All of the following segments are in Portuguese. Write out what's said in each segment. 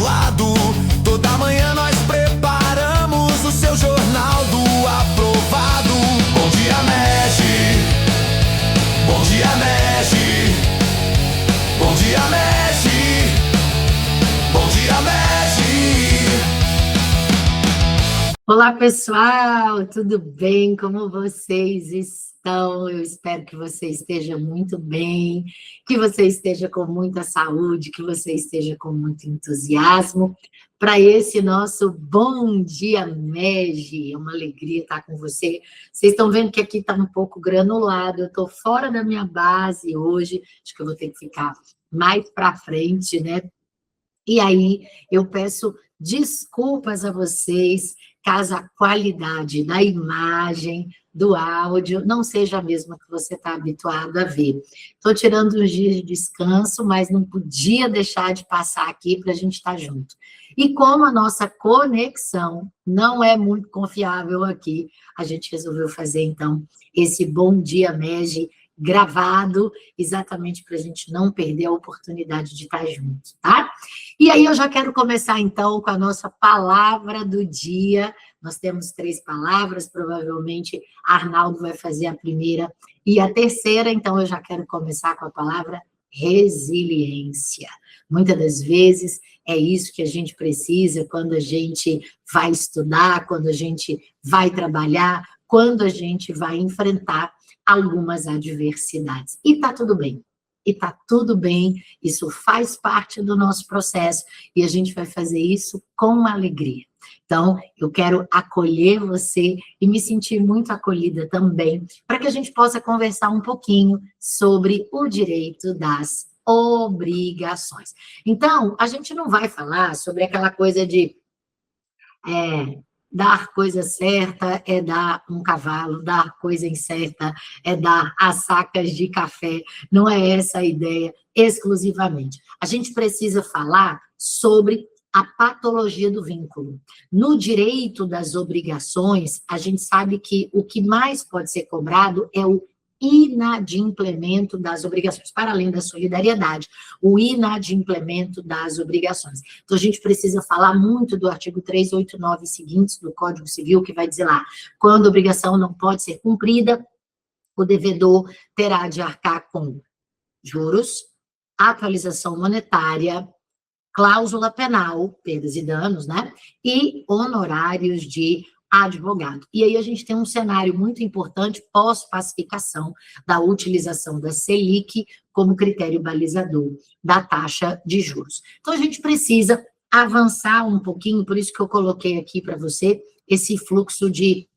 lado. Toda manhã nós preparamos o seu jornal do aprovado. Bom dia, MEG. Bom dia, MEG. Bom dia, MEG. Bom dia, MEG. Olá, pessoal, tudo bem? Como vocês estão? Eu espero que você esteja muito bem, que você esteja com muita saúde, que você esteja com muito entusiasmo para esse nosso Bom Dia MEG. É uma alegria estar com você. Vocês estão vendo que aqui está um pouco granulado, eu estou fora da minha base hoje, acho que eu vou ter que ficar mais para frente, né? E aí eu peço desculpas a vocês, caso a qualidade da imagem, do áudio, não seja a mesma que você está habituado a ver. Estou tirando uns dias de descanso, mas não podia deixar de passar aqui para a gente estar junto. E como a nossa conexão não é muito confiável aqui, a gente resolveu fazer, então, esse Bom Dia MEG gravado, exatamente para a gente não perder a oportunidade de estar junto, tá? E aí eu já quero começar, então, com a nossa palavra do dia. Nós temos 3 palavras, provavelmente Arnaldo vai fazer a primeira e a terceira, então eu já quero começar com a palavra resiliência. Muitas das vezes é isso que a gente precisa quando a gente vai estudar, quando a gente vai trabalhar, quando a gente vai enfrentar algumas adversidades. E tá tudo bem. E tá tudo bem, isso faz parte do nosso processo e a gente vai fazer isso com alegria. Então, eu quero acolher você e me sentir muito acolhida também, para que a gente possa conversar um pouquinho sobre o direito das obrigações. Então, a gente não vai falar sobre aquela coisa de dar coisa certa é dar um cavalo, dar coisa incerta é dar as sacas de café. Não é essa a ideia exclusivamente. A gente precisa falar sobre a patologia do vínculo. No direito das obrigações, a gente sabe que o que mais pode ser cobrado é o inadimplemento das obrigações, para além da solidariedade, o inadimplemento das obrigações. Então, a gente precisa falar muito do artigo 389 e seguintes do Código Civil, que vai dizer lá, quando a obrigação não pode ser cumprida, o devedor terá de arcar com juros, atualização monetária, cláusula penal, perdas e danos, né? E honorários de advogado. E aí a gente tem um cenário muito importante pós-pacificação da utilização da Selic como critério balizador da taxa de juros. Então, a gente precisa avançar um pouquinho, por isso que eu coloquei aqui para você esse fluxo de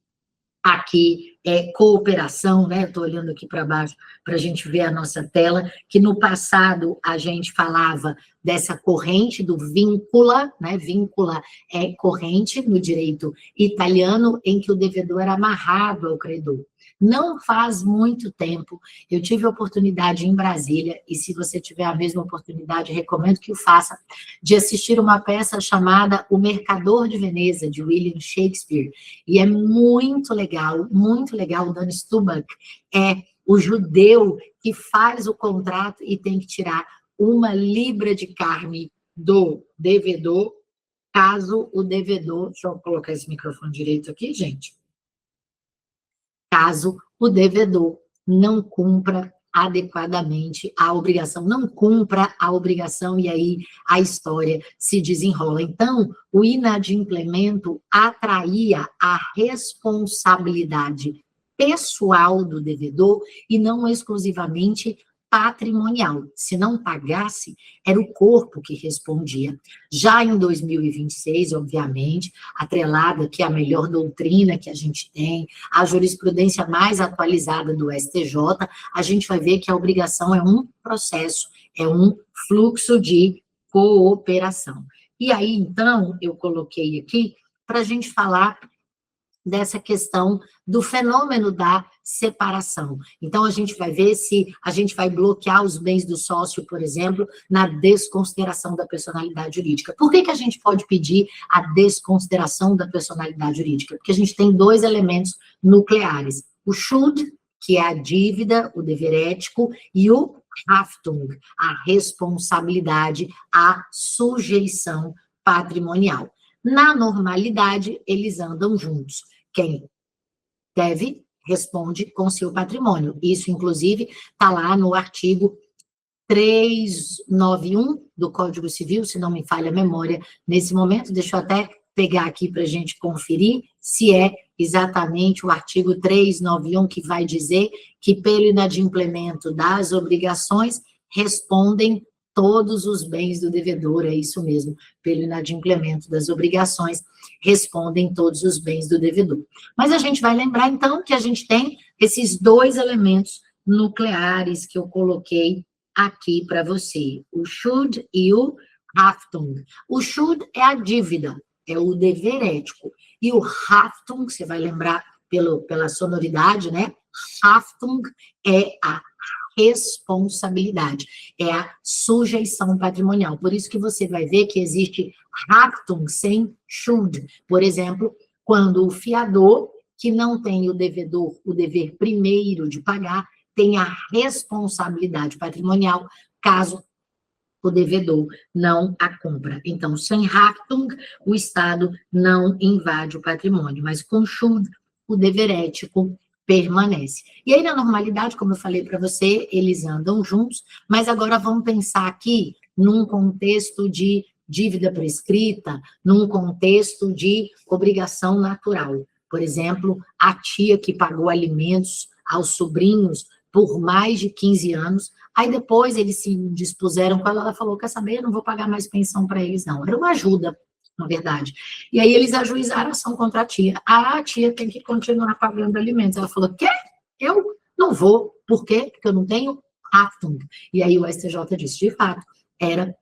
aqui cooperação, né? Estou olhando aqui para baixo para a gente ver a nossa tela, que no passado a gente falava dessa corrente do víncula, né? Víncula é corrente no direito italiano, em que o devedor era amarrado ao credor. Não faz muito tempo, eu tive a oportunidade em Brasília, e se você tiver a mesma oportunidade, recomendo que o faça, de assistir uma peça chamada O Mercador de Veneza, de William Shakespeare, e é muito legal, o Dan Stubach é o judeu que faz o contrato e tem que tirar 1 libra de carne do devedor, caso o devedor, deixa eu colocar esse microfone direito aqui, gente, caso o devedor não cumpra adequadamente a obrigação, não cumpra a obrigação, e aí a história se desenrola. Então, o inadimplemento atraía a responsabilidade pessoal do devedor e não exclusivamente patrimonial. Se não pagasse, era o corpo que respondia. Já em 2026, obviamente, atrelada que é a melhor doutrina que a gente tem, a jurisprudência mais atualizada do STJ, a gente vai ver que a obrigação é um processo, é um fluxo de cooperação. E aí, então, eu coloquei aqui para a gente falar dessa questão do fenômeno da separação. Então, a gente vai ver se a gente vai bloquear os bens do sócio, por exemplo, na desconsideração da personalidade jurídica. Por que a gente pode pedir a desconsideração da personalidade jurídica? Porque a gente tem 2 elementos nucleares. O Schuld, que é a dívida, o dever ético, e o Haftung, a responsabilidade, a sujeição patrimonial. Na normalidade, eles andam juntos. Quem deve, responde com seu patrimônio. Isso, inclusive, está lá no artigo 391 do Código Civil, se não me falha a memória nesse momento. Deixa eu até pegar aqui para a gente conferir se é exatamente o artigo 391 que vai dizer que, pelo inadimplemento das obrigações, respondem todos os bens do devedor. É isso mesmo, pelo inadimplemento das obrigações, respondem todos os bens do devedor. Mas a gente vai lembrar, então, que a gente tem esses dois elementos nucleares que eu coloquei aqui para você, o should e o Haftung. O should é a dívida, é o dever ético. E o Haftung, você vai lembrar pela sonoridade, né? Haftung é a responsabilidade, é a sujeição patrimonial. Por isso que você vai ver que existe Haftung sem should. Por exemplo, quando o fiador, que não tem o devedor, o dever primeiro de pagar, tem a responsabilidade patrimonial, caso o devedor não a cumpra. Então, sem Haftung, o Estado não invade o patrimônio, mas com should, o dever ético permanece. E aí, na normalidade, como eu falei para você, eles andam juntos, mas agora vamos pensar aqui num contexto de dívida prescrita, num contexto de obrigação natural. Por exemplo, a tia que pagou alimentos aos sobrinhos por mais de 15 anos, aí depois eles se dispuseram com ela, ela falou, quer saber, eu não vou pagar mais pensão para eles, não. Era uma ajuda, na verdade. E aí eles ajuizaram a ação contra a tia. A tia tem que continuar pagando alimentos. Ela falou, quê? Eu não vou. Por quê? Porque eu não tenho Haftung. E aí o STJ disse, de fato, era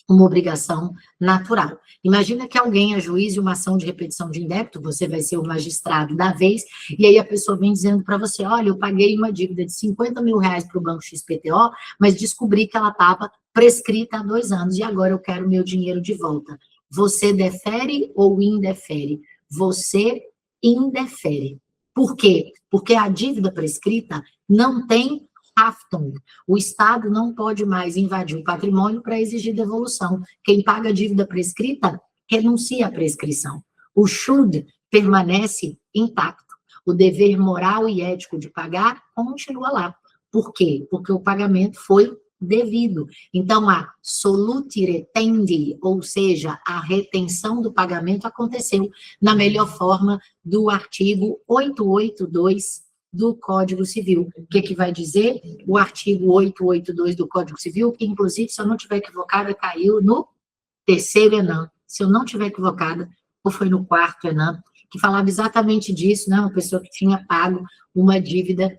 uma obrigação natural. Imagina que alguém ajuize uma ação de repetição de indébito, você vai ser o magistrado da vez, e aí a pessoa vem dizendo para você, olha, eu paguei uma dívida de 50 mil reais para o Banco XPTO, mas descobri que ela estava prescrita há 2 anos, e agora eu quero meu dinheiro de volta. Você defere ou indefere? Você indefere. Por quê? Porque a dívida prescrita não tem Haftung. O Estado não pode mais invadir o patrimônio para exigir devolução. Quem paga a dívida prescrita renuncia à prescrição. O should permanece intacto. O dever moral e ético de pagar continua lá. Por quê? Porque o pagamento foi devido. Então, a solutire tendi, ou seja, a retenção do pagamento aconteceu na melhor forma do artigo 882 do Código Civil. O que vai dizer? O artigo 882 do Código Civil, que, inclusive, se eu não estiver equivocada, caiu no 3º ENAM. Se eu não estiver equivocada, ou foi no 4º ENAM, que falava exatamente disso, né? Uma pessoa que tinha pago uma dívida,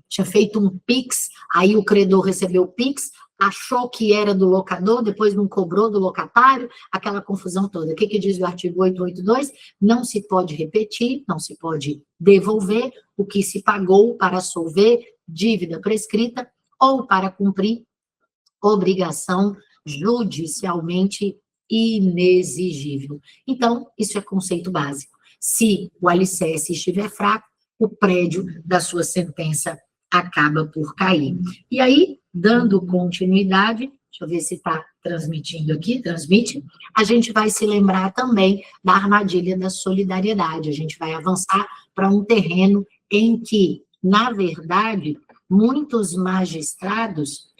tinha feito um PIX, aí o credor recebeu o PIX, achou que era do locador, depois não cobrou do locatário, aquela confusão toda. O que diz o artigo 882? Não se pode repetir, não se pode devolver o que se pagou para solver dívida prescrita ou para cumprir obrigação judicialmente inexigível. Então, isso é conceito básico. Se o alicerce estiver fraco, o prédio da sua sentença acaba por cair. E aí, dando continuidade, deixa eu ver se está transmitindo aqui, transmite, a gente vai se lembrar também da armadilha da solidariedade. A gente vai avançar para um terreno em que, na verdade, muitos magistrados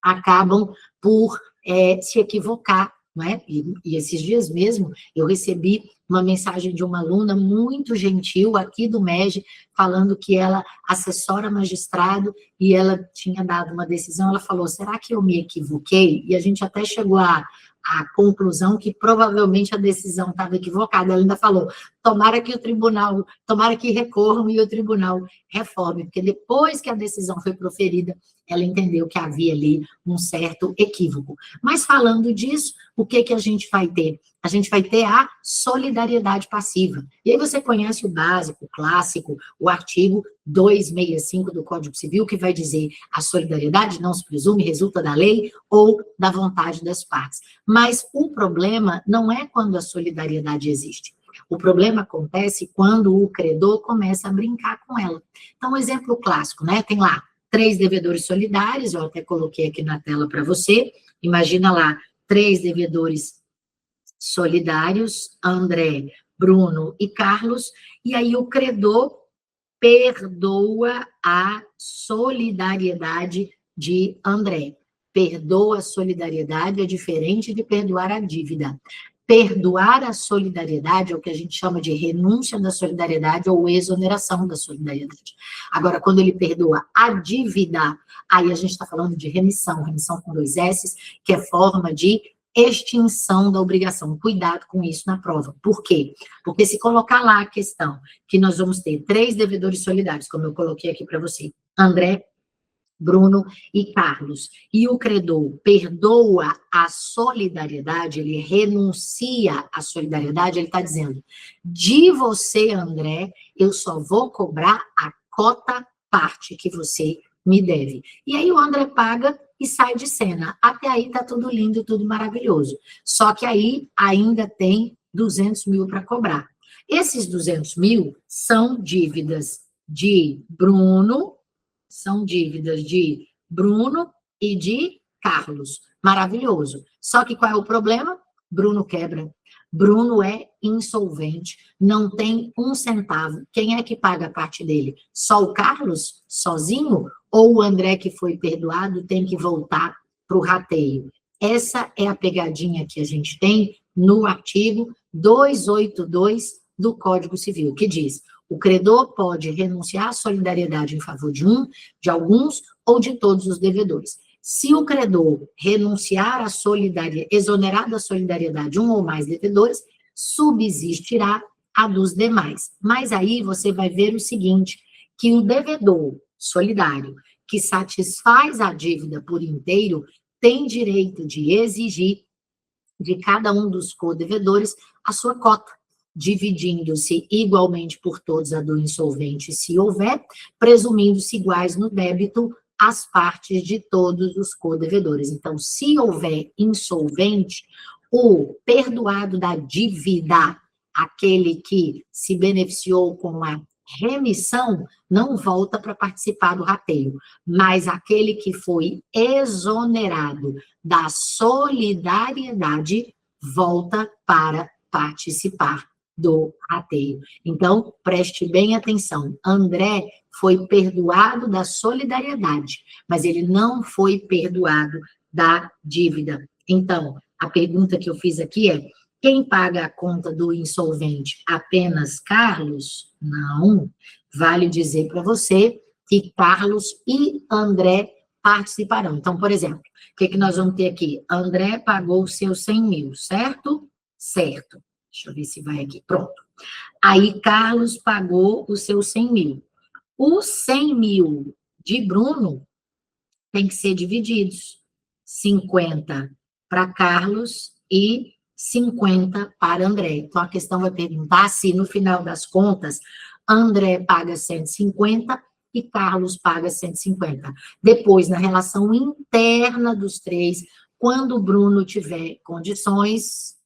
acabam por se equivocar, não é? E esses dias mesmo, eu recebi uma mensagem de uma aluna muito gentil aqui do MEG, falando que ela assessora magistrado e ela tinha dado uma decisão, ela falou, será que eu me equivoquei? E a gente até chegou à conclusão que provavelmente a decisão estava equivocada. Ela ainda falou, tomara que recorram e o tribunal reforme, porque depois que a decisão foi proferida, ela entendeu que havia ali um certo equívoco. Mas falando disso, o que a gente vai ter? A gente vai ter a solidariedade passiva. E aí você conhece o básico, o clássico, o artigo 265 do Código Civil, que vai dizer a solidariedade não se presume, resulta da lei ou da vontade das partes. Mas o problema não é quando a solidariedade existe. O problema acontece quando o credor começa a brincar com ela. Então, um exemplo clássico, né? Tem lá 3 devedores solidários, eu até coloquei aqui na tela para você. Imagina lá, 3 devedores solidários, André, Bruno e Carlos, e aí o credor perdoa a solidariedade de André. Perdoa a solidariedade é diferente de perdoar a dívida. Perdoar a solidariedade é o que a gente chama de renúncia da solidariedade ou exoneração da solidariedade. Agora, quando ele perdoa a dívida, aí a gente está falando de remissão com 2 S's, que é forma de extinção da obrigação. Cuidado com isso na prova. Por quê? Porque se colocar lá a questão que nós vamos ter 3 devedores solidários, como eu coloquei aqui para você, André, Bruno e Carlos, e o credor perdoa a solidariedade, ele renuncia à solidariedade, ele está dizendo, de você, André, eu só vou cobrar a cota parte que você me deve. E aí o André paga e sai de cena. Até aí tá tudo lindo, tudo maravilhoso. Só que aí ainda tem 200 mil para cobrar. Esses 200 mil são dívidas de Bruno, e de Carlos. Maravilhoso. Só que qual é o problema? Bruno quebra. Bruno é insolvente, não tem 1 centavo. Quem é que paga a parte dele? Só o Carlos, sozinho? Ou o André, que foi perdoado, tem que voltar para o rateio? Essa é a pegadinha que a gente tem no artigo 282 do Código Civil, que diz: o credor pode renunciar à solidariedade em favor de alguns ou de todos os devedores. Se o credor renunciar à solidariedade, exonerar da solidariedade um ou mais devedores, subsistirá a dos demais. Mas aí você vai ver o seguinte, que o devedor solidário que satisfaz a dívida por inteiro tem direito de exigir de cada um dos codevedores a sua cota, dividindo-se igualmente por todos a do insolvente, se houver, presumindo-se iguais no débito as partes de todos os codevedores. Então, se houver insolvente, o perdoado da dívida, aquele que se beneficiou com a remissão, não volta para participar do rateio, mas aquele que foi exonerado da solidariedade volta para participar do rateio. Então, preste bem atenção. André foi perdoado da solidariedade, mas ele não foi perdoado da dívida. Então, a pergunta que eu fiz aqui é: quem paga a conta do insolvente? Apenas Carlos? Não. Vale dizer para você que Carlos e André participarão. Então, por exemplo, o que nós vamos ter aqui? André pagou os seus 100 mil, certo? Certo. Deixa eu ver se vai aqui. Pronto. Aí, Carlos pagou os seus 100 mil. Os 100 mil de Bruno tem que ser divididos. 50 para Carlos e 50 para André. Então, a questão vai perguntar se, no final das contas, André paga 150 e Carlos paga 150. Depois, na relação interna dos 3, quando o Bruno tiver condições,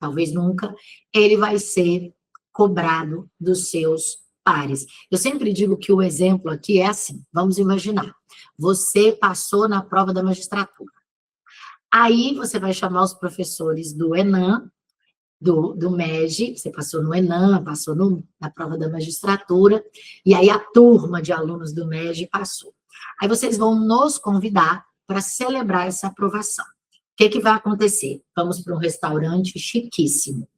talvez nunca, ele vai ser cobrado dos seus pares. Eu sempre digo que o exemplo aqui é assim, vamos imaginar, você passou na prova da magistratura, aí você vai chamar os professores do ENAM, do MEG, você passou no ENAM, passou na prova da magistratura, e aí a turma de alunos do MEG passou. Aí vocês vão nos convidar para celebrar essa aprovação. O que vai acontecer? Vamos para um restaurante chiquíssimo.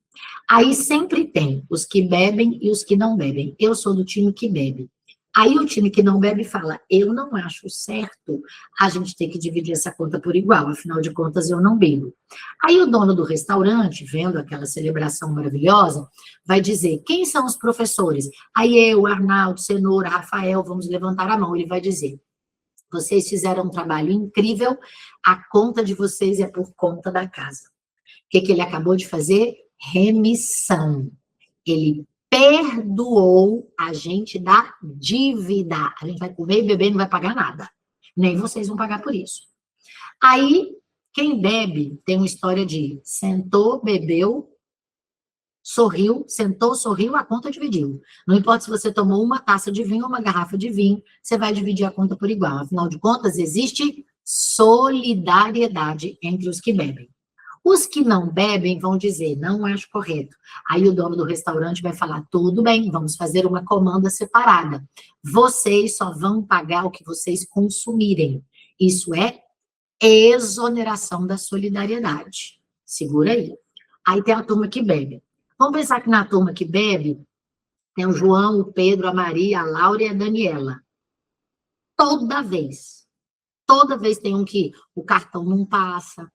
Aí sempre tem os que bebem e os que não bebem. Eu sou do time que bebe. Aí o time que não bebe fala: eu não acho certo a gente ter que dividir essa conta por igual, afinal de contas eu não bebo. Aí o dono do restaurante, vendo aquela celebração maravilhosa, vai dizer: quem são os professores? Aí eu, Arnaldo, Cenoura, Rafael, vamos levantar a mão. Ele vai dizer: vocês fizeram um trabalho incrível, a conta de vocês é por conta da casa. O que ele acabou de fazer? Remissão. Ele perdoou a gente da dívida. A gente vai comer e beber e não vai pagar nada. Nem vocês vão pagar por isso. Aí, quem bebe tem uma história de sentou, bebeu, sorriu, sentou, sorriu, a conta dividiu. Não importa se você tomou uma taça de vinho ou uma garrafa de vinho, você vai dividir a conta por igual. Afinal de contas, existe solidariedade entre os que bebem. Os que não bebem vão dizer, não acho correto. Aí o dono do restaurante vai falar, tudo bem, vamos fazer uma comanda separada. Vocês só vão pagar o que vocês consumirem. Isso é exoneração da solidariedade. Segura aí. Aí tem a turma que bebe. Vamos pensar que na turma que bebe, tem o João, o Pedro, a Maria, a Laura e a Daniela. Toda vez tem um que o cartão não passa,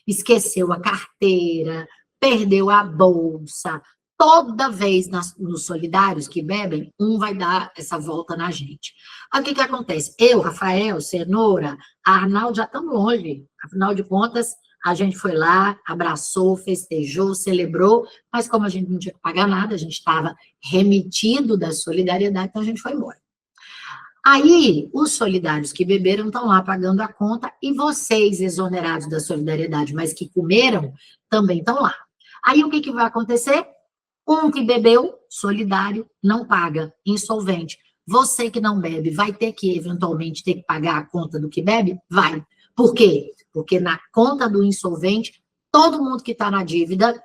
esqueceu a carteira, perdeu a bolsa. Toda vez nos solidários que bebem, um vai dar essa volta na gente. Aí o que acontece? Eu, Rafael, Cenoura, a Arnaldo já estamos longe. Afinal de contas, a gente foi lá, abraçou, festejou, celebrou, mas como a gente não tinha que pagar nada, a gente estava remitido da solidariedade, então a gente foi embora. Aí, os solidários que beberam estão lá pagando a conta e vocês, exonerados da solidariedade, mas que comeram, também estão lá. Aí, o que vai acontecer? Um que bebeu, solidário, não paga, insolvente. Você que não bebe, vai ter que, eventualmente, ter que pagar a conta do que bebe? Vai. Por quê? Porque na conta do insolvente, todo mundo que está na dívida,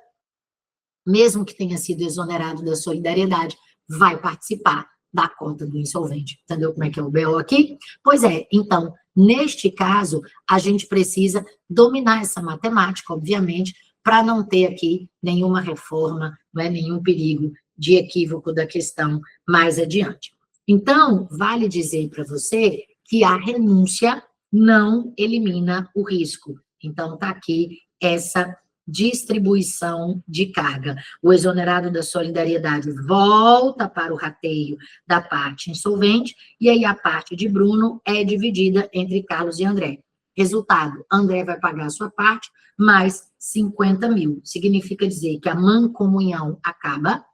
mesmo que tenha sido exonerado da solidariedade, vai participar da conta do insolvente. Entendeu como é que é o BO aqui? Pois é, então, neste caso, a gente precisa dominar essa matemática, obviamente, para não ter aqui nenhuma reforma, não é nenhum perigo de equívoco da questão mais adiante. Então, vale dizer para você que a renúncia não elimina o risco. Então, está aqui essa distribuição de carga. O exonerado da solidariedade volta para o rateio da parte insolvente, e aí a parte de Bruno é dividida entre Carlos e André. Resultado, André vai pagar a sua parte, mais 50 mil. Significa dizer que a mancomunhão acaba,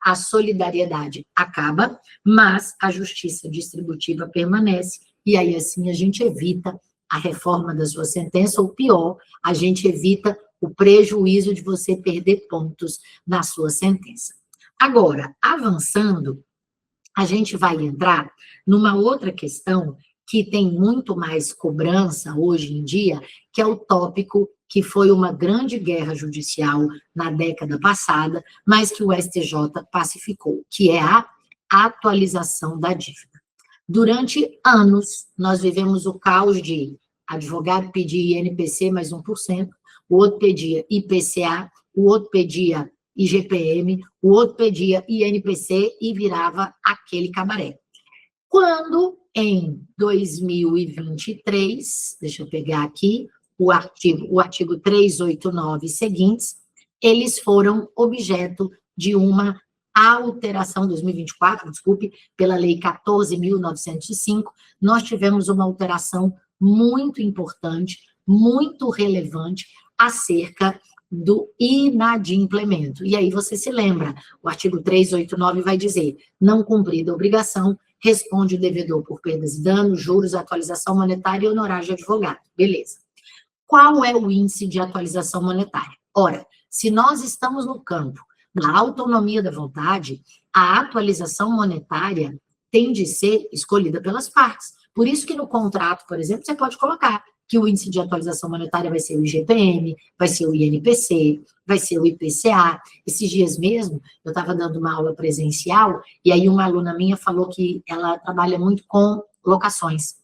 a solidariedade acaba, mas a justiça distributiva permanece, e aí assim a gente evita a reforma da sua sentença, ou pior, a gente evita o prejuízo de você perder pontos na sua sentença. Agora, avançando, a gente vai entrar numa outra questão que tem muito mais cobrança hoje em dia, que é o tópico que foi uma grande guerra judicial na década passada, mas que o STJ pacificou, que é a atualização da dívida. Durante anos, nós vivemos o caos de advogado pedir INPC mais 1%, o outro pedia IPCA, o outro pedia IGPM, o outro pedia INPC e virava aquele cabaré. Quando, em 2023, deixa eu pegar aqui, o artigo 389 e seguintes, eles foram objeto de uma alteração, 2024, desculpe, pela Lei 14.905, nós tivemos uma alteração muito importante, muito relevante, acerca do inadimplemento. E aí você se lembra, o artigo 389 vai dizer, não cumprida a obrigação, responde o devedor por perdas e danos, juros, atualização monetária e honorário de advogado. Beleza. Qual é o índice de atualização monetária? Ora, se nós estamos no campo da autonomia da vontade, a atualização monetária tem de ser escolhida pelas partes. Por isso que no contrato, por exemplo, você pode colocar que o índice de atualização monetária vai ser o IGPM, vai ser o INPC, vai ser o IPCA. Esses dias mesmo, eu estava dando uma aula presencial, e aí uma aluna minha falou que ela trabalha muito com locações.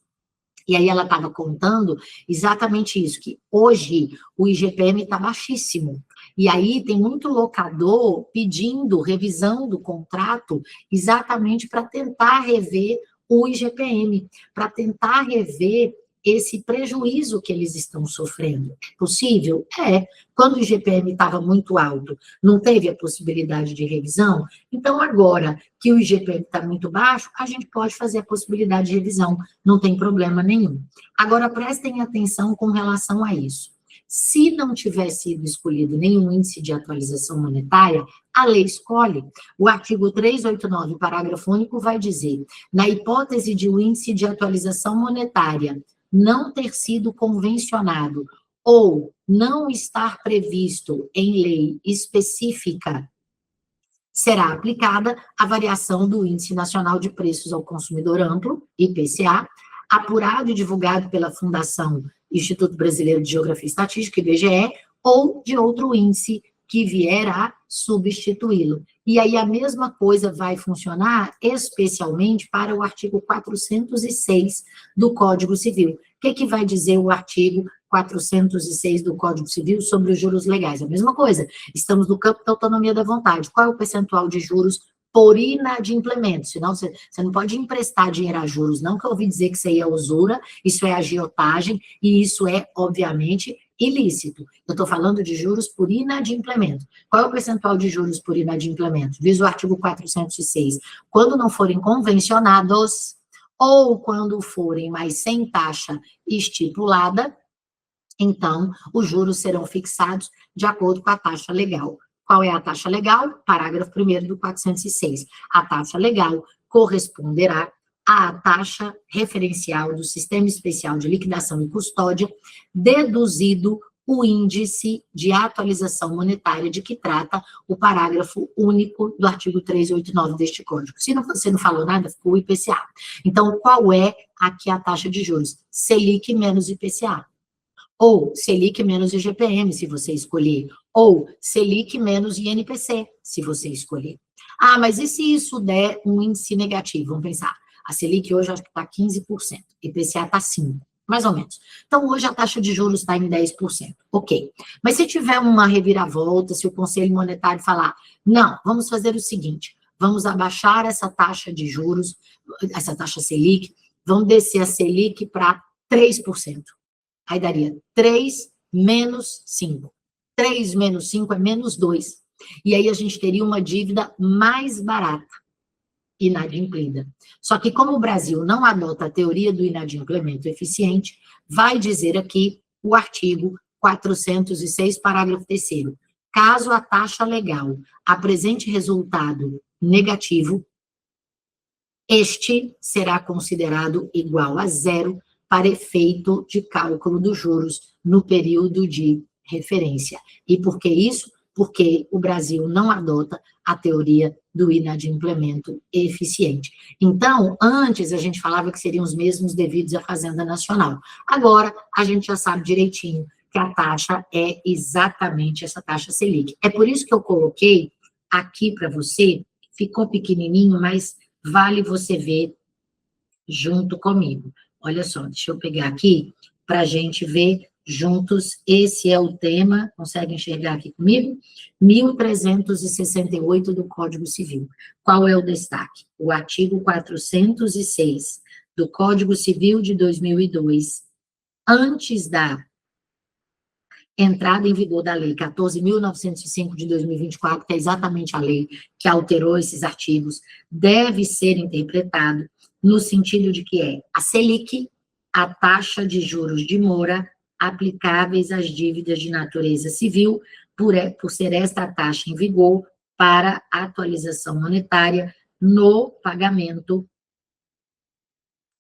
E aí ela estava contando exatamente isso, que hoje o IGPM está baixíssimo. E aí tem muito locador pedindo revisão do contrato exatamente para tentar rever o IGPM, para tentar rever esse prejuízo que eles estão sofrendo. É possível? É. Quando o IGPM estava muito alto, não teve a possibilidade de revisão? Então, agora que o IGPM está muito baixo, a gente pode fazer a possibilidade de revisão, não tem problema nenhum. Agora, prestem atenção com relação a isso. Se não tiver sido escolhido nenhum índice de atualização monetária, a lei escolhe. O artigo 389, parágrafo único, vai dizer, na hipótese de o índice de atualização monetária não ter sido convencionado ou não estar previsto em lei específica, será aplicada a variação do Índice Nacional de Preços ao Consumidor Amplo, IPCA, apurado e divulgado pela Fundação Instituto Brasileiro de Geografia e Estatística, IBGE, ou de outro índice que vier a substituí-lo. E aí a mesma coisa vai funcionar especialmente para o artigo 406 do Código Civil. O que vai dizer o artigo 406 do Código Civil sobre os juros legais? A mesma coisa, estamos no campo da autonomia da vontade. Qual é o percentual de juros por inadimplemento? Senão você não pode emprestar dinheiro a juros, não, que eu ouvi dizer que isso aí é usura, isso é agiotagem, e isso é, obviamente, ilícito. Eu estou falando de juros por inadimplemento. Qual é o percentual de juros por inadimplemento? Diz o artigo 406. Quando não forem convencionados, ou quando forem, mas sem taxa estipulada, então os juros serão fixados de acordo com a taxa legal. Qual é a taxa legal? Parágrafo 1º do 406. A taxa legal corresponderá à taxa referencial do Sistema Especial de Liquidação e Custódia, deduzido o índice de atualização monetária de que trata o parágrafo único do artigo 389 deste Código. Se você não falou nada, ficou o IPCA. Então, qual é aqui a taxa de juros? Selic menos IPCA. Ou Selic menos IGPM, se você escolher. Ou Selic menos INPC, se você escolher. Ah, mas e se isso der um índice negativo? Vamos pensar. A Selic hoje acho que está 15%, IPCA está 5%, mais ou menos. Então, hoje a taxa de juros está em 10%. Ok. Mas se tiver uma reviravolta, se o Conselho Monetário falar, não, vamos fazer o seguinte, vamos abaixar essa taxa de juros, essa taxa Selic, vamos descer a Selic para 3%. Aí daria 3 menos 5. 3 menos 5 é menos 2. E aí a gente teria uma dívida mais barata, inadimplida. Só que como o Brasil não adota a teoria do inadimplemento eficiente, vai dizer aqui o artigo 406, parágrafo 3º. Caso a taxa legal apresente resultado negativo, este será considerado igual a zero para efeito de cálculo dos juros no período de referência. E por que isso? Porque o Brasil não adota a teoria do inadimplemento eficiente. Então, antes a gente falava que seriam os mesmos devidos à Fazenda Nacional. Agora, a gente já sabe direitinho que a taxa é exatamente essa taxa Selic. É por isso que eu coloquei aqui para você, ficou pequenininho, mas vale você ver junto comigo. Olha só, deixa eu pegar aqui para a gente ver juntos. Esse é o tema, consegue enxergar aqui comigo? 1368 do Código Civil. Qual é o destaque? O artigo 406 do Código Civil de 2002, antes da entrada em vigor da Lei 14.905 de 2024, que é exatamente a lei que alterou esses artigos, deve ser interpretado no sentido de que é a Selic, a taxa de juros de mora aplicáveis às dívidas de natureza civil, por ser esta taxa em vigor para a atualização monetária no pagamento,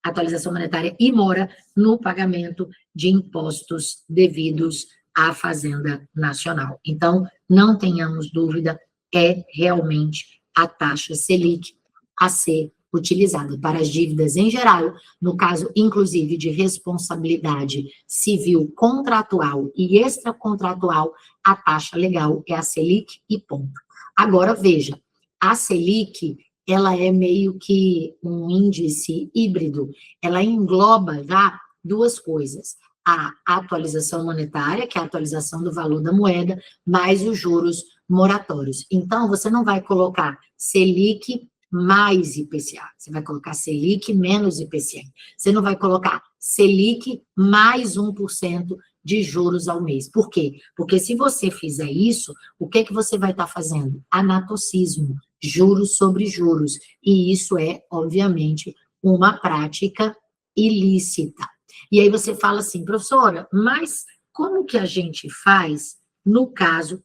atualização monetária e mora no pagamento de impostos devidos à Fazenda Nacional. Então, não tenhamos dúvida, é realmente a taxa Selic a ser utilizada para as dívidas em geral, no caso, inclusive, de responsabilidade civil contratual e extracontratual, a taxa legal é a Selic e ponto. Agora, veja, a Selic, ela é meio que um índice híbrido, ela engloba já duas coisas, a atualização monetária, que é a atualização do valor da moeda, mais os juros moratórios. Então, você não vai colocar Selic mais IPCA, você vai colocar Selic menos IPCA. Você não vai colocar Selic mais 1% de juros ao mês. Por quê? Porque se você fizer isso, o que você vai estar fazendo? Anatocismo, juros sobre juros. E isso é, obviamente, uma prática ilícita. E aí você fala assim, professora, mas como que a gente faz no caso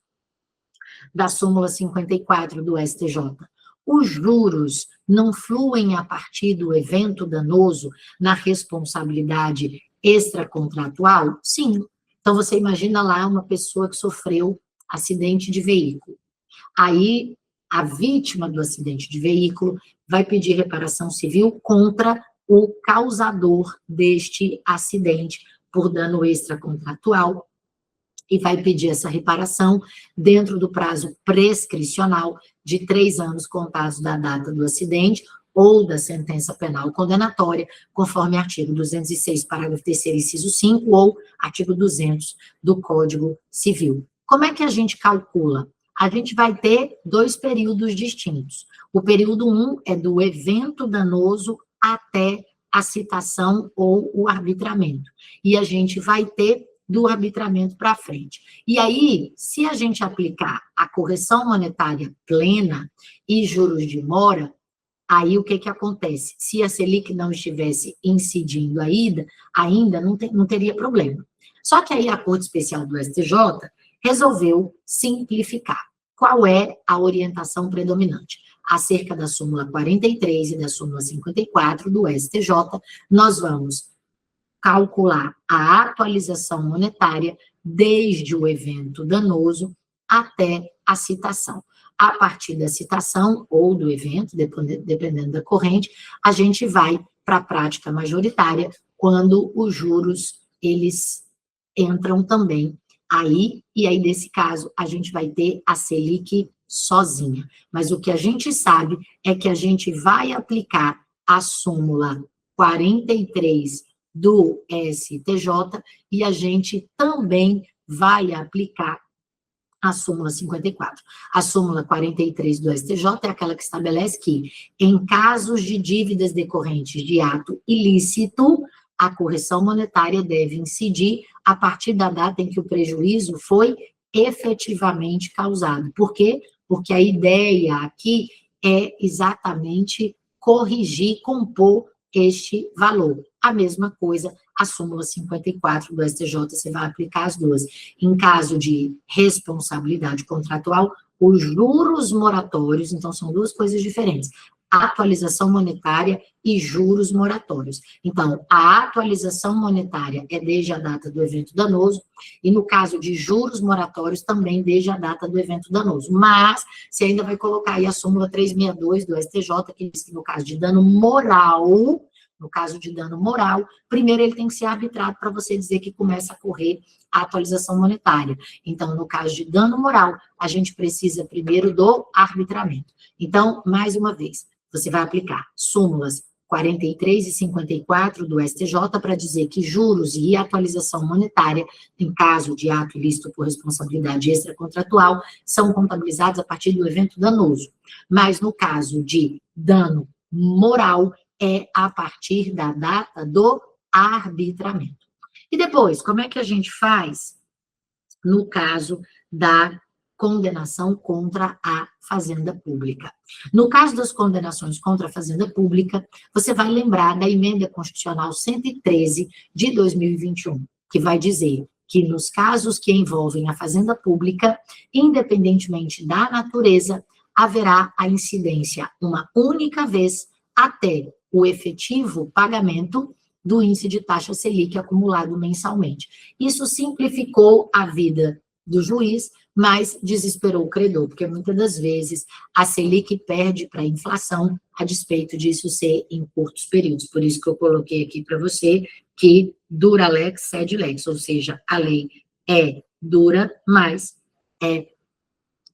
da súmula 54 do STJ? Os juros não fluem a partir do evento danoso na responsabilidade extracontratual? Sim. Então, você imagina lá uma pessoa que sofreu acidente de veículo. Aí, a vítima do acidente de veículo vai pedir reparação civil contra o causador deste acidente por dano extracontratual e vai pedir essa reparação dentro do prazo prescricional de 3 anos contados da data do acidente ou da sentença penal condenatória, conforme artigo 206, parágrafo 3º, inciso 5, ou artigo 200 do Código Civil. Como é que a gente calcula? A gente vai ter 2 períodos distintos. O período 1 é do evento danoso até a citação ou o arbitramento. E a gente vai ter do arbitramento para frente. E aí, se a gente aplicar a correção monetária plena e juros de mora, aí o que acontece? Se a Selic não estivesse incidindo ainda não teria problema. Só que aí a Corte Especial do STJ resolveu simplificar. Qual é a orientação predominante? Acerca da súmula 43 e da súmula 54 do STJ, nós vamos calcular a atualização monetária desde o evento danoso até a citação. A partir da citação ou do evento, dependendo da corrente, a gente vai para a prática majoritária, quando os juros, eles entram também aí, e aí, nesse caso, a gente vai ter a Selic sozinha. Mas o que a gente sabe é que a gente vai aplicar a súmula 43 do STJ e a gente também vai aplicar a súmula 54. A súmula 43 do STJ é aquela que estabelece que, em casos de dívidas decorrentes de ato ilícito, a correção monetária deve incidir a partir da data em que o prejuízo foi efetivamente causado. Por quê? Porque a ideia aqui é exatamente corrigir, compor este valor. A mesma coisa, a súmula 54 do STJ, você vai aplicar as duas. Em caso de responsabilidade contratual, os juros moratórios, então são 2 coisas diferentes. Atualização monetária e juros moratórios. Então, a atualização monetária é desde a data do evento danoso, e no caso de juros moratórios, também desde a data do evento danoso. Mas, você ainda vai colocar aí a súmula 362 do STJ, que diz que no caso de dano moral, primeiro ele tem que ser arbitrado para você dizer que começa a correr a atualização monetária. Então, no caso de dano moral, a gente precisa primeiro do arbitramento. Então, mais uma vez, você vai aplicar súmulas 43 e 54 do STJ para dizer que juros e atualização monetária, em caso de ato ilícito por responsabilidade extracontratual, são contabilizados a partir do evento danoso. Mas no caso de dano moral, é a partir da data do arbitramento. E depois, como é que a gente faz no caso da condenação contra a fazenda pública? No caso das condenações contra a fazenda pública, você vai lembrar da emenda constitucional 113 de 2021, que vai dizer que nos casos que envolvem a fazenda pública, independentemente da natureza, haverá a incidência uma única vez até o efetivo pagamento do índice de taxa Selic acumulado mensalmente. Isso simplificou a vida do juiz, mas desesperou o credor, porque muitas das vezes a Selic perde para a inflação, a despeito disso ser em curtos períodos. Por isso que eu coloquei aqui para você que dura lex, sed lex, ou seja, a lei é dura, mas é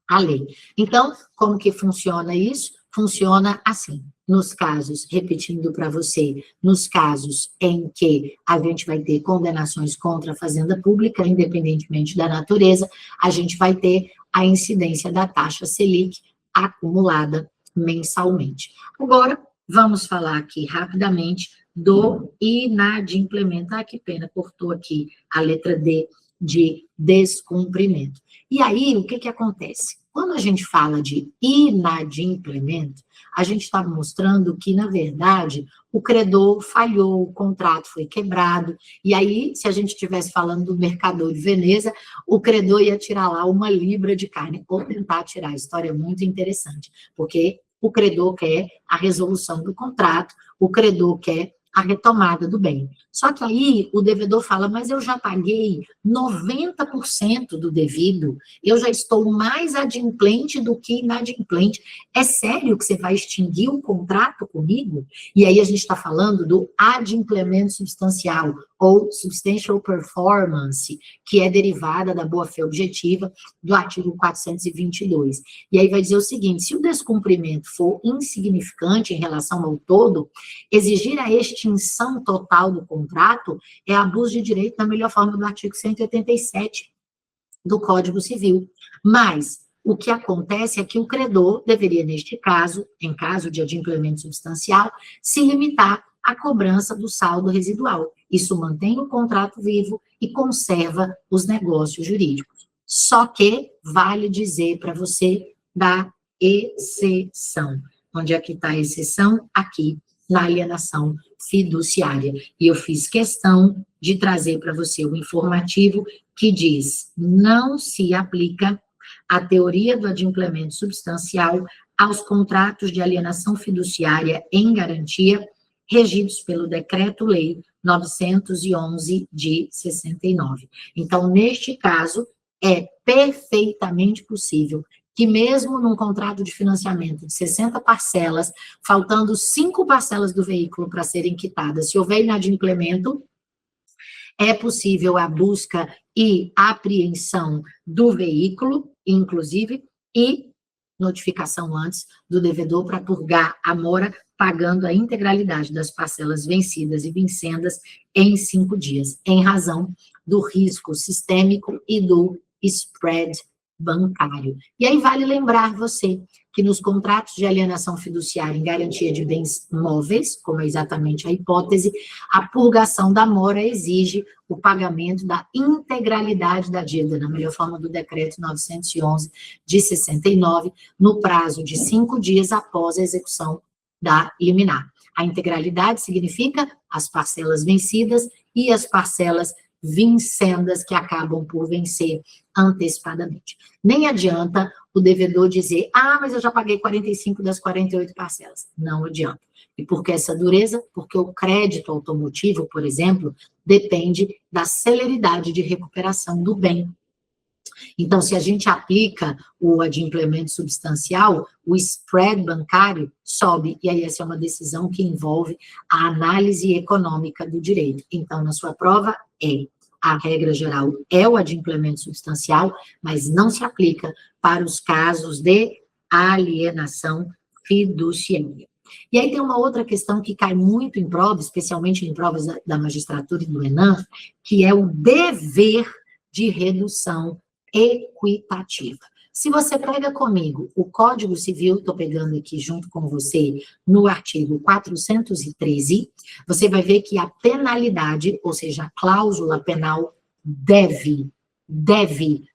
a lei. Então, como que funciona isso? Funciona assim. Nos casos, repetindo para você, nos casos em que a gente vai ter condenações contra a fazenda pública, independentemente da natureza, a gente vai ter a incidência da taxa Selic acumulada mensalmente. Agora, vamos falar aqui rapidamente do inadimplemento. Ah, que pena, cortou aqui a letra D de descumprimento. E aí, o que acontece? Quando a gente fala de inadimplemento, a gente está mostrando que, na verdade, o credor falhou, o contrato foi quebrado, e aí, se a gente estivesse falando do mercador de Veneza, o credor ia tirar lá 1 libra de carne, ou tentar tirar. A história é muito interessante, porque o credor quer a resolução do contrato, o credor quer a retomada do bem. Só que aí o devedor fala, mas eu já paguei 90% do devido, eu já estou mais adimplente do que inadimplente. É sério que você vai extinguir um contrato comigo? E aí a gente está falando do adimplemento substancial, ou substantial performance, que é derivada da boa-fé objetiva do artigo 422. E aí vai dizer o seguinte: se o descumprimento for insignificante em relação ao todo, exigir a extinção total do contrato é abuso de direito na melhor forma do artigo 187 do Código Civil. Mas o que acontece é que o credor deveria, neste caso, em caso de adimplemento substancial, se limitar à cobrança do saldo residual. Isso mantém o contrato vivo e conserva os negócios jurídicos. Só que vale dizer para você da exceção. Onde é que está a exceção? Aqui, na alienação fiduciária. E eu fiz questão de trazer para você o informativo que diz: não se aplica a teoria do adimplemento substancial aos contratos de alienação fiduciária em garantia regidos pelo Decreto-Lei 911 de 69. Então, neste caso, é perfeitamente possível que mesmo num contrato de financiamento de 60 parcelas, faltando 5 parcelas do veículo para serem quitadas, se houver inadimplemento, é possível a busca e apreensão do veículo, inclusive, e notificação antes do devedor para purgar a mora, pagando a integralidade das parcelas vencidas e vincendas em 5 dias, em razão do risco sistêmico e do spread bancário. E aí vale lembrar você que nos contratos de alienação fiduciária em garantia de bens móveis, como é exatamente a hipótese, a purgação da mora exige o pagamento da integralidade da dívida, na melhor forma do Decreto 911 de 69, no prazo de 5 dias após a execução da liminar. A integralidade significa as parcelas vencidas e as parcelas vincendas que acabam por vencer antecipadamente. Nem adianta o devedor dizer: ah, mas eu já paguei 45 das 48 parcelas. Não adianta. E por que essa dureza? Porque o crédito automotivo, por exemplo, depende da celeridade de recuperação do bem. Então, se a gente aplica o adimplemento substancial, o spread bancário sobe, e aí essa é uma decisão que envolve a análise econômica do direito. Então, na sua prova, a regra geral é o adimplemento substancial, mas não se aplica para os casos de alienação fiduciária. E aí tem uma outra questão que cai muito em prova, especialmente em provas da magistratura e do ENAM, que é o dever de redução equitativa. Se você pega comigo o Código Civil, estou pegando aqui junto com você, no artigo 413, você vai ver que a penalidade, ou seja, a cláusula penal deve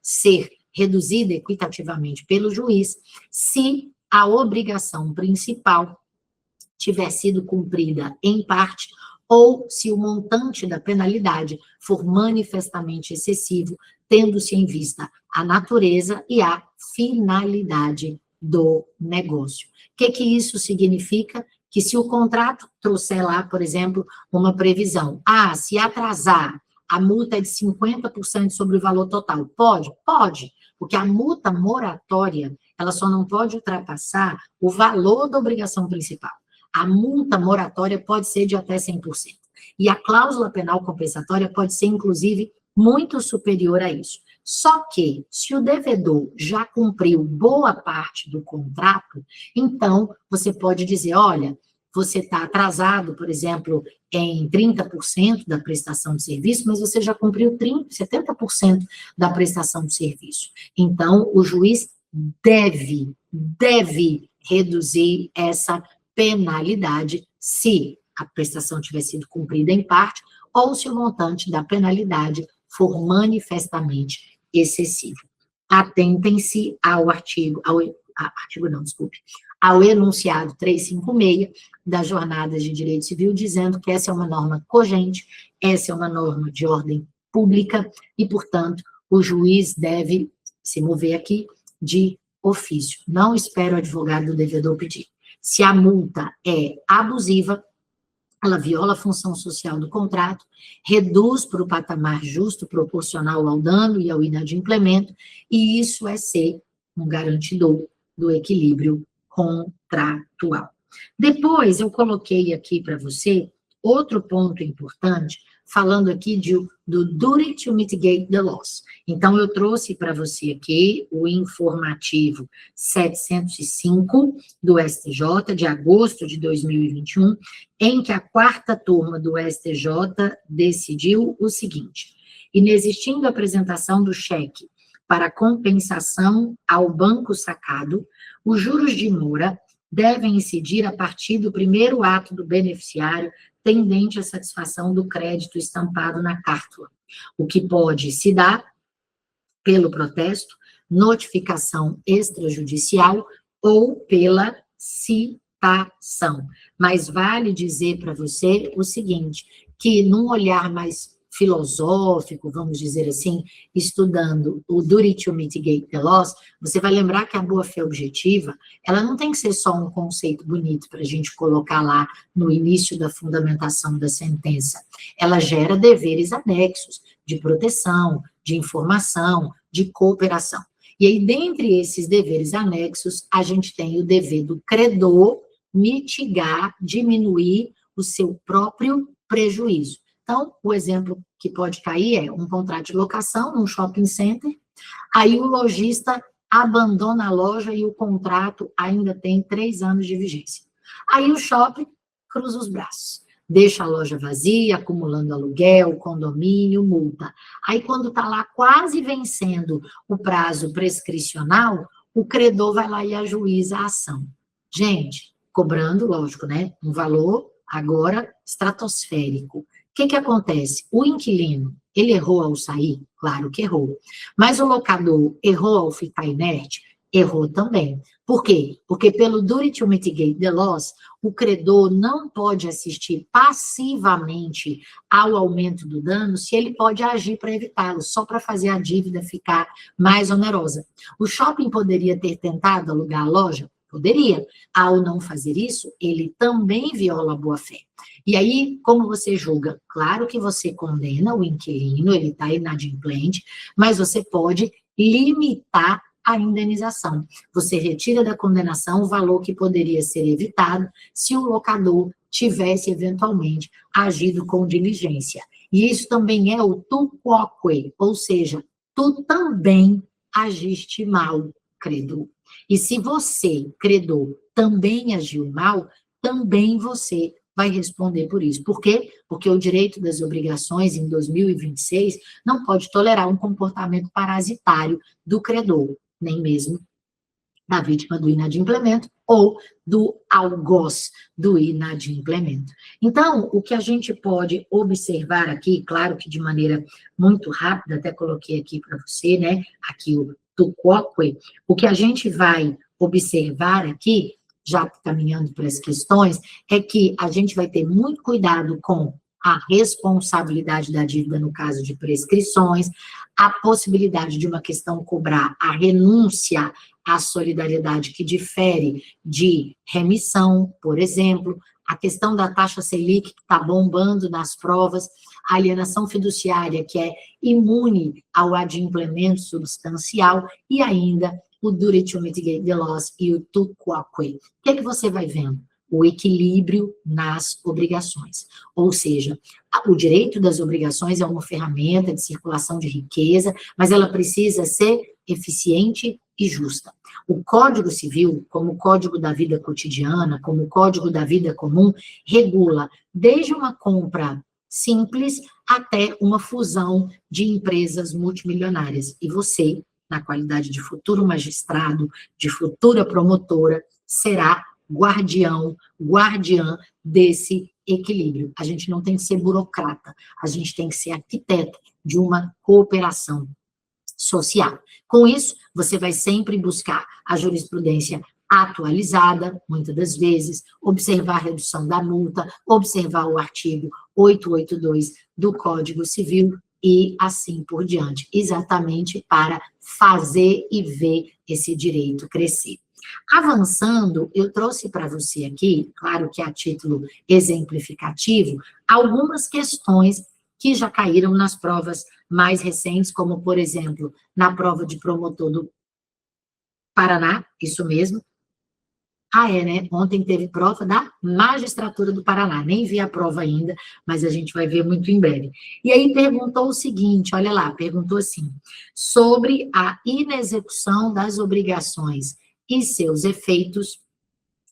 ser reduzida equitativamente pelo juiz se a obrigação principal tiver sido cumprida em parte ou se o montante da penalidade for manifestamente excessivo, tendo-se em vista a natureza e a finalidade do negócio. O que isso significa? Que se o contrato trouxer lá, por exemplo, uma previsão, se atrasar, a multa é de 50% sobre o valor total. Pode? Pode, porque a multa moratória, ela só não pode ultrapassar o valor da obrigação principal. A multa moratória pode ser de até 100%. E a cláusula penal compensatória pode ser, inclusive, muito superior a isso. Só que, se o devedor já cumpriu boa parte do contrato, então você pode dizer: olha, você está atrasado, por exemplo, em 30% da prestação de serviço, mas você já cumpriu 70% da prestação de serviço. Então, o juiz deve reduzir essa penalidade se a prestação tiver sido cumprida em parte ou se o montante da penalidade for manifestamente excessivo. Atentem-se ao ao enunciado 356 das Jornadas de Direito Civil, dizendo que essa é uma norma cogente, essa é uma norma de ordem pública e, portanto, o juiz deve se mover aqui de ofício. Não espera o advogado do devedor pedir. Se a multa é abusiva, ela viola a função social do contrato, reduz para o patamar justo, proporcional ao dano e ao inadimplemento, e isso é ser um garantidor do equilíbrio contratual. Depois, eu coloquei aqui para você outro ponto importante falando aqui do duty to mitigate the loss. Então, eu trouxe para você aqui o informativo 705 do STJ, de agosto de 2021, em que a quarta turma do STJ decidiu o seguinte: inexistindo a apresentação do cheque para compensação ao banco sacado, os juros de mora devem incidir a partir do primeiro ato do beneficiário tendente à satisfação do crédito estampado na cártula, o que pode se dar pelo protesto, notificação extrajudicial ou pela citação. Mas vale dizer para você o seguinte, que num olhar mais filosófico, vamos dizer assim, estudando o duty to mitigate the loss, você vai lembrar que a boa-fé objetiva, ela não tem que ser só um conceito bonito para a gente colocar lá no início da fundamentação da sentença. Ela gera deveres anexos de proteção, de informação, de cooperação. E aí, dentre esses deveres anexos, a gente tem o dever do credor mitigar, diminuir o seu próprio prejuízo. Então, o exemplo que pode cair é um contrato de locação num shopping center, aí o lojista abandona a loja e o contrato ainda tem 3 anos de vigência. Aí o shopping cruza os braços, deixa a loja vazia, acumulando aluguel, condomínio, multa. Aí, quando está lá quase vencendo o prazo prescricional, o credor vai lá e ajuiza a ação. Gente, cobrando, lógico, né? Um valor agora estratosférico. O que acontece? O inquilino, ele errou ao sair? Claro que errou. Mas o locador errou ao ficar inerte? Errou também. Por quê? Porque pelo duty to mitigate the loss, o credor não pode assistir passivamente ao aumento do dano se ele pode agir para evitá-lo, só para fazer a dívida ficar mais onerosa. O shopping poderia ter tentado alugar a loja? Poderia. Ao não fazer isso, ele também viola a boa-fé. E aí, como você julga? Claro que você condena o inquilino, ele está inadimplente, mas você pode limitar a indenização. Você retira da condenação o valor que poderia ser evitado se o locador tivesse, eventualmente, agido com diligência. E isso também é o tu quoque, ou seja, tu também agiste mal, credor. E se você, credor, também agiu mal, também você vai responder por isso. Por quê? Porque o direito das obrigações, em 2026, não pode tolerar um comportamento parasitário do credor, nem mesmo da vítima do inadimplemento ou do algoz do inadimplemento. Então, o que a gente pode observar aqui, claro que de maneira muito rápida, até coloquei aqui para você, né, aqui o tu quoque, o que a gente vai observar aqui, já caminhando para as questões, é que a gente vai ter muito cuidado com a responsabilidade da dívida no caso de prescrições, a possibilidade de uma questão cobrar a renúncia à solidariedade que difere de remissão, por exemplo, a questão da taxa Selic, que está bombando nas provas, a alienação fiduciária, que é imune ao adimplemento substancial, e ainda o duty to mitigate the loss e o tu quoque. O que é que você vai vendo? O equilíbrio nas obrigações. Ou seja, o direito das obrigações é uma ferramenta de circulação de riqueza, mas ela precisa ser eficiente e justa. O Código Civil, como o Código da Vida Cotidiana, como o Código da Vida Comum, regula desde uma compra simples até uma fusão de empresas multimilionárias. E você, na qualidade de futuro magistrado, de futura promotora, será guardiã desse equilíbrio. A gente não tem que ser burocrata, a gente tem que ser arquiteto de uma cooperação social. Com isso, você vai sempre buscar a jurisprudência atualizada, muitas das vezes, observar a redução da multa, observar o artigo 882 do Código Civil e assim por diante, exatamente para fazer e ver esse direito crescer. Avançando, eu trouxe para você aqui, claro que a título exemplificativo, algumas questões que já caíram nas provas mais recentes, como, por exemplo, na prova de promotor do Paraná, isso mesmo, Ah, é, né? Ontem teve prova da Magistratura do Paraná. Nem vi a prova ainda, mas a gente vai ver muito em breve. E aí perguntou o seguinte, olha lá, perguntou assim, sobre a inexecução das obrigações e seus efeitos,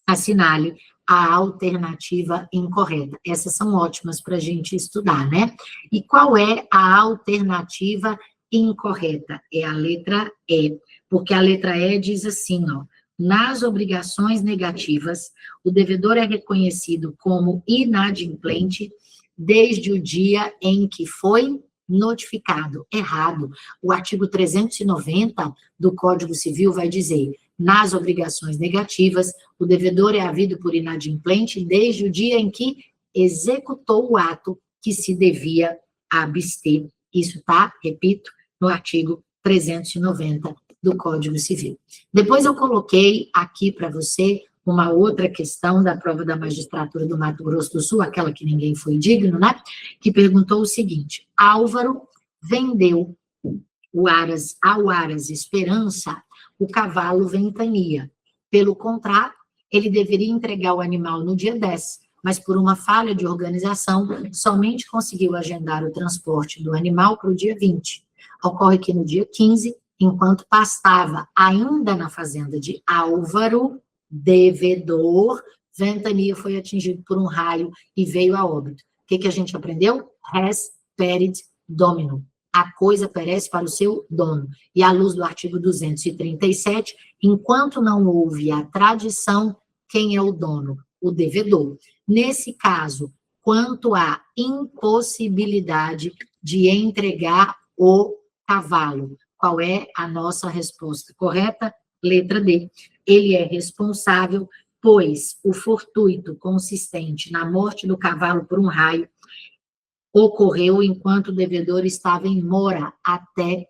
assinale a alternativa incorreta. Essas são ótimas para a gente estudar, né? E qual é a alternativa incorreta? É a letra E, porque a letra E diz assim, ó, nas obrigações negativas, o devedor é reconhecido como inadimplente desde o dia em que foi notificado. Errado. O artigo 390 do Código Civil vai dizer, nas obrigações negativas, o devedor é havido por inadimplente desde o dia em que executou o ato que se devia abster. Isso está, repito, no artigo 390 do Código Civil. Depois eu coloquei aqui para você uma outra questão da prova da magistratura do Mato Grosso do Sul, aquela que ninguém foi digno, né? Que perguntou o seguinte, Álvaro vendeu ao Aras Esperança o cavalo Ventania. Pelo contrato, ele deveria entregar o animal no dia 10, mas por uma falha de organização, somente conseguiu agendar o transporte do animal para o dia 20. Ocorre que no dia 15, enquanto pastava ainda na fazenda de Álvaro, devedor, Ventania foi atingido por um raio e veio a óbito. O que a gente aprendeu? Res perit domino. A coisa perece para o seu dono. E à luz do artigo 237, enquanto não houve a tradição, quem é o dono? O devedor. Nesse caso, quanto à impossibilidade de entregar o cavalo, qual é a nossa resposta correta? Letra D. Ele é responsável, pois o fortuito consistente na morte do cavalo por um raio ocorreu enquanto o devedor estava em mora até,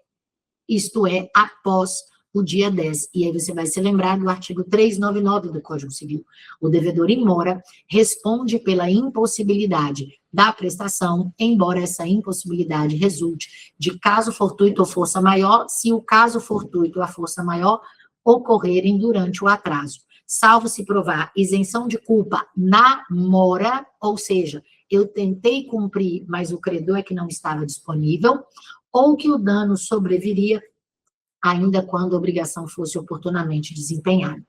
isto é, após o dia 10. E aí você vai se lembrar do artigo 399 do Código Civil. O devedor em mora responde pela impossibilidade da prestação, embora essa impossibilidade resulte de caso fortuito ou força maior, se o caso fortuito ou a força maior ocorrerem durante o atraso. Salvo se provar isenção de culpa na mora, ou seja, eu tentei cumprir, mas o credor é que não estava disponível, ou que o dano sobreviria ainda quando a obrigação fosse oportunamente desempenhada.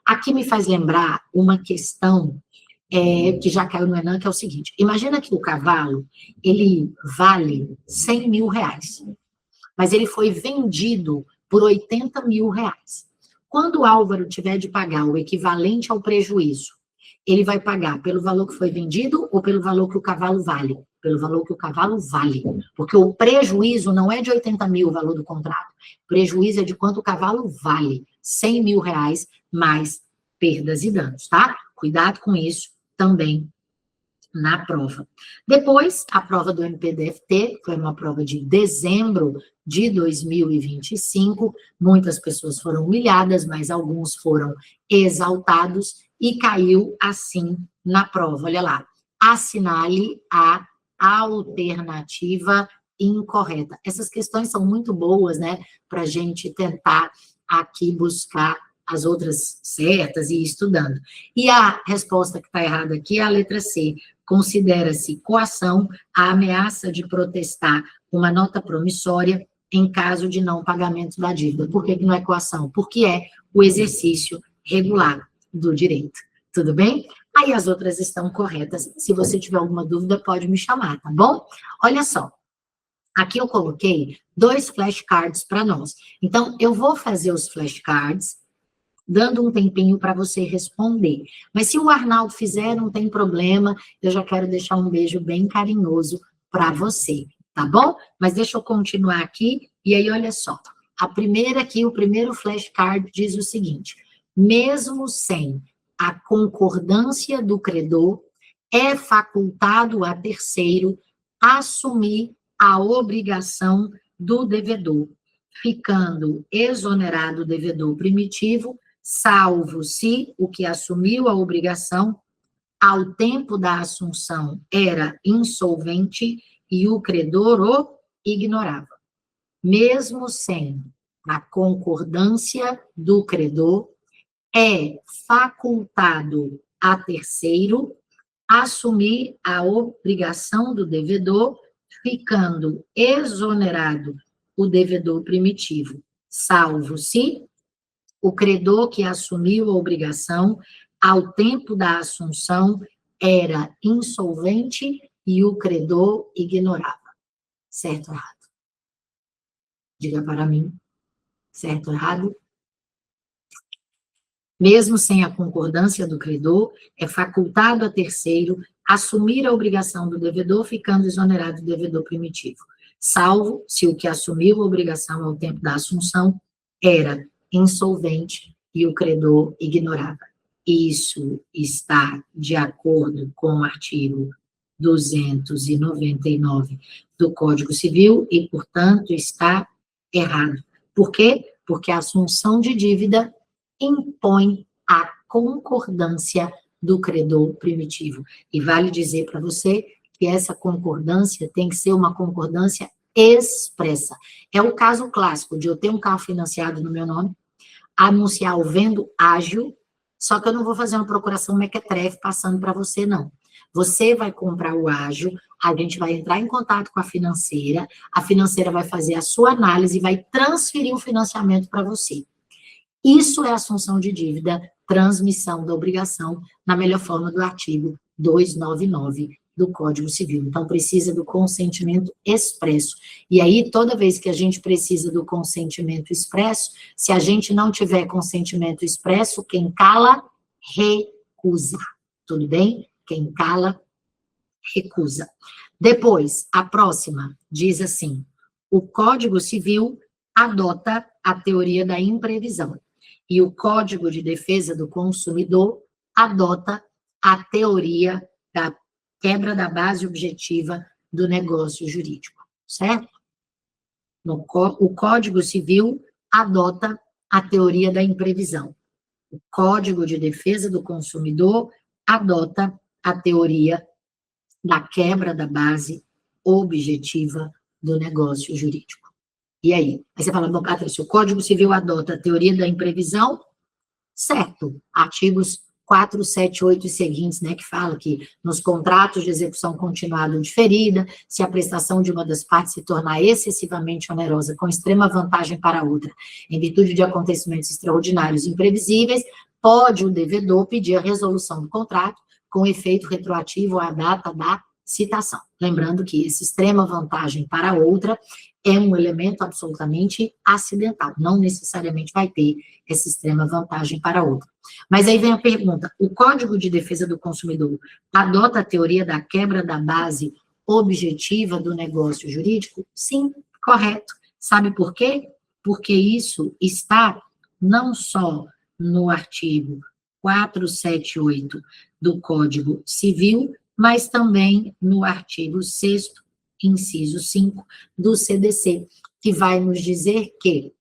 Aqui me faz lembrar uma questão que já caiu no Enem, que é o seguinte, imagina que o cavalo, ele vale 100 mil reais, mas ele foi vendido por 80 mil reais. Quando o Álvaro tiver de pagar o equivalente ao prejuízo, ele vai pagar pelo valor que foi vendido ou pelo valor que o cavalo vale? Pelo valor que o cavalo vale. Porque o prejuízo não é de 80 mil o valor do contrato. O prejuízo é de quanto o cavalo vale. 100 mil reais mais perdas e danos, tá? Cuidado com isso também na prova. Depois, a prova do MPDFT, foi uma prova de dezembro de 2025. Muitas pessoas foram humilhadas, mas alguns foram exaltados e caiu assim na prova. Olha lá, assinale a alternativa incorreta. Essas questões são muito boas, né, para a gente tentar aqui buscar as outras certas e ir estudando. E a resposta que está errada aqui é a letra C. Considera-se coação a ameaça de protestar uma nota promissória em caso de não pagamento da dívida. Por que não é coação? Porque é o exercício regular do direito. Tudo bem? Aí as outras estão corretas. Se você tiver alguma dúvida, pode me chamar, tá bom? Olha só. Aqui eu coloquei 2 flashcards para nós. Então, eu vou fazer os flashcards, dando um tempinho para você responder. Mas se o Arnaldo fizer, não tem problema, eu já quero deixar um beijo bem carinhoso para você, tá bom? Mas deixa eu continuar aqui, e aí olha só. A primeira aqui, o primeiro flashcard diz o seguinte, mesmo sem a concordância do credor, é facultado a terceiro assumir a obrigação do devedor, ficando exonerado o devedor primitivo, salvo se o que assumiu a obrigação, ao tempo da assunção, era insolvente e o credor o ignorava. Mesmo sem a concordância do credor, é facultado a terceiro assumir a obrigação do devedor, ficando exonerado o devedor primitivo, salvo se o credor que assumiu a obrigação ao tempo da assunção era insolvente e o credor ignorava. Certo ou errado? Diga para mim. Certo ou errado? Mesmo sem a concordância do credor, é facultado a terceiro assumir a obrigação do devedor, ficando exonerado o devedor primitivo, salvo se o que assumiu a obrigação ao tempo da assunção era insolvente e o credor ignorava. Isso está de acordo com o artigo 299 do Código Civil e, portanto, está errado. Por quê? Porque a assunção de dívida impõe a concordância do credor primitivo. E vale dizer para você que essa concordância tem que ser uma concordância expressa. É o caso clássico de eu ter um carro financiado no meu nome, anunciar o vendo ágil, só que eu não vou fazer uma procuração mequetrefe passando para você, não. Você vai comprar o ágil, a gente vai entrar em contato com a financeira vai fazer a sua análise e vai transferir o financiamento para você. Isso é assunção de dívida, transmissão da obrigação, na melhor forma do artigo 299 do Código Civil. Então, precisa do consentimento expresso. E aí, toda vez que a gente precisa do consentimento expresso, se a gente não tiver consentimento expresso, quem cala, recusa. Tudo bem? Quem cala, recusa. Depois, a próxima diz assim: o Código Civil adota a teoria da imprevisão e o Código de Defesa do Consumidor adota a teoria da quebra da base objetiva do negócio jurídico, certo? O Código Civil adota a teoria da imprevisão. O Código de Defesa do Consumidor adota a teoria da quebra da base objetiva do negócio jurídico. E aí? Aí você fala, bom, Patrícia, o Código Civil adota a teoria da imprevisão, certo? Artigos 4, 7, 8 e seguintes, né, que fala que nos contratos de execução continuada ou diferida, se a prestação de uma das partes se tornar excessivamente onerosa, com extrema vantagem para a outra, em virtude de acontecimentos extraordinários e imprevisíveis, pode o devedor pedir a resolução do contrato com efeito retroativo à data da citação. Lembrando que essa extrema vantagem para a outra é um elemento absolutamente acidental, não necessariamente vai ter essa extrema vantagem para a outra. Mas aí vem a pergunta: o Código de Defesa do Consumidor adota a teoria da quebra da base objetiva do negócio jurídico? Sim, correto. Sabe por quê? Porque isso está não só no artigo 478 do Código Civil, mas também no artigo 6º, inciso 5, do CDC, que vai nos dizer que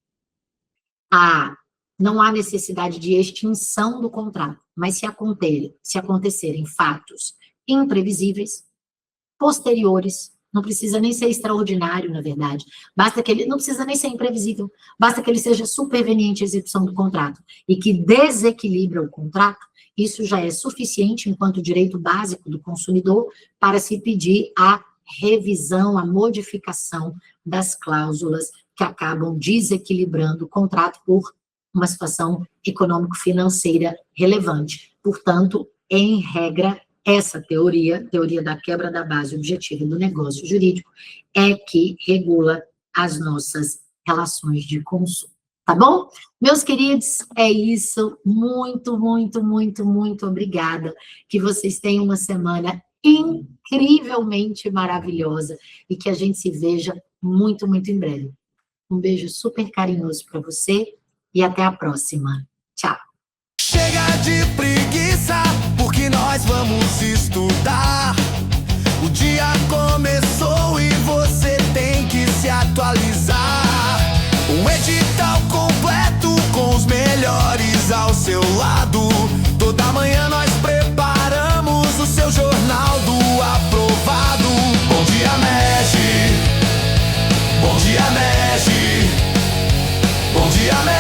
não há necessidade de extinção do contrato, mas se acontecerem fatos imprevisíveis, posteriores, não precisa nem ser extraordinário, na verdade, basta que ele, não precisa nem ser imprevisível, basta que ele seja superveniente à execução do contrato e que desequilibra o contrato, isso já é suficiente enquanto direito básico do consumidor para se pedir a revisão, a modificação das cláusulas que acabam desequilibrando o contrato por uma situação econômico-financeira relevante. Portanto, em regra, essa teoria da quebra da base objetiva do negócio jurídico, é que regula as nossas relações de consumo. Tá bom? Meus queridos, é isso. Muito, muito, muito, muito obrigada. Que vocês tenham uma semana incrivelmente maravilhosa e que a gente se veja muito, muito em breve. Um beijo super carinhoso para você e até a próxima. Tchau. Chega de preguiça, porque nós vamos estudar. O dia começou e você tem que se atualizar. Um edital completo com os melhores ao seu lado. Toda manhã nós preparamos o seu jornal do aprovado. Bom dia, Mexe. Bom dia, Mexe. Bom dia, Mexe.